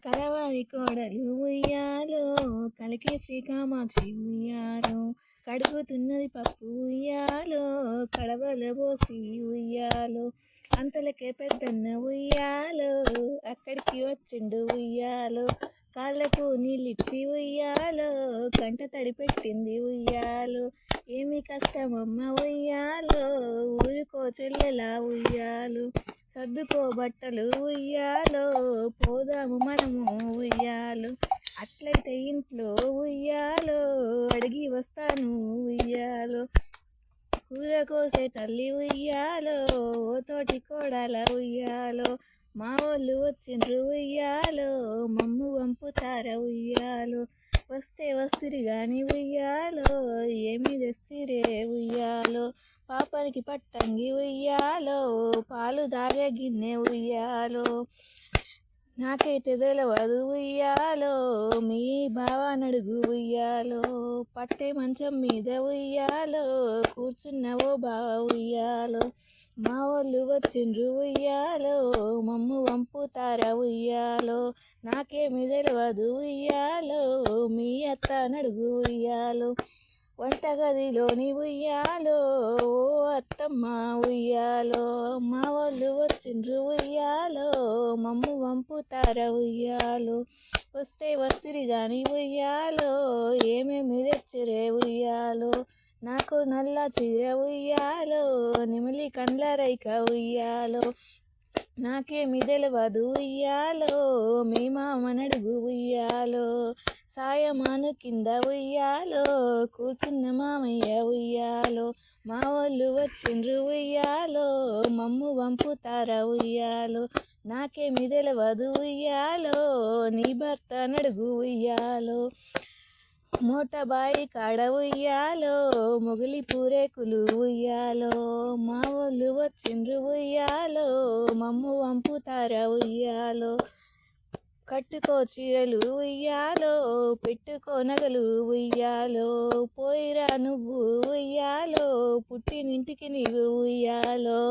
కలవారి కోడలు ఉయ్యాలో, కలికి శ్రీ కామాక్షి ఉయ్యాలో, కడుగుతున్నది పప్పు ఉయ్యాలో, కడవల పోసి ఉయ్యాలో, అంతలకే పెద్దన్న ఉయ్యాలో, అక్కడికి వచ్చిండు ఉయ్యాలో, కాళ్ళకు నీళ్ళిచ్చి ఉయ్యాలో, కంట తడి పెట్టింది ఉయ్యాలో, ఏమి కష్టమమ్మ ఉయ్యాలో, ఊరుకో చెల్లెలా ఉయ్యాలో, సర్దుకో బట్టలు ఉయ్యాలో, పోదాము మనము ఉయ్యాలో, అట్లయితే ఇంట్లో ఉయ్యాలో, అడిగి వస్తాను ఉయ్యాలో, కూర కోసే తల్లి ఉయ్యాలో, ఓ తోటి కోడల ఉయ్యాలో, మా వాళ్ళు వచ్చిండ్రు ఉయ్యాలో, మమ్ము వంపుతార ఉయ్యాలో, వస్తే వస్తురి గాని ఉయ్యాలో, ఏమి తెస్తిరే ఉయ్యాలో, పాపానికి పట్టంగి ఉయ్యాలో, పాలు దాగే గిన్నె ఉయ్యాలో, నాకైతే తెలవదు ఉయ్యాలో, మీ బావ నడుగు ఉయ్యాలో, పట్టే మంచం మీద ఉయ్యాలో, కూర్చున్నవో బావ ఉయ్యాలో, మా వాళ్ళు వచ్చిండ్రు ఉయ్యాలో, మమ్ము వంపుతార ఉయ్యాలో, నాకేమి తెలవదు ఉయ్యాలో, మీ అత్త నడుగు ఉయ్యాలో, వంటగదిలోని ఉయ్యాలో, ఓ అత్తమ్మ ఉయ్యాలో, మా వాళ్ళు వచ్చిండ్రు ఉయ్యాలో, మమ్ము వంపుతార ఉయ్యాలో, వస్తే వస్తిరి గాని ఉయ్యాలో, ఏమేమి తెచ్చిరే ఉయ్యాలో, నాకు నల్ల చీర ఉయ్యాలో, నిమిలి కండ్ల రైక ఉయ్యాలో, నాకేమి తెలవదు ఉయ్యాలో, మీ మామ నడుగు ఉయ్యాలో, సాయమాను కింద ఉయ్యాలో, కూర్చున్న మామయ్య ఉయ్యాలో, మా వాళ్ళు వచ్చిండ్రు ఉయ్యాలో, మమ్ము వంపుతార ఉయ్యాలో, నాకేమి తెలవదు ఉయ్యాలో, నీ భర్త నడుగు ఉయ్యాలో, మోటబాయి కాడ ఉయ్యాలో, మొగిలి పూరేకులు ఉయ్యాలో, మా వాళ్ళు వచ్చిండ్రు ఉయ్యాలో, మమ్ము వంపుతార ఉయ్యాలో, కట్టుకో చీరలు ఉయ్యాలో, పెట్టుకో నగలు ఉయ్యాలో, పోయిరా నువ్వు ఉయ్యాలో, పుట్టినింటికి నీవు ఉయ్యాలో.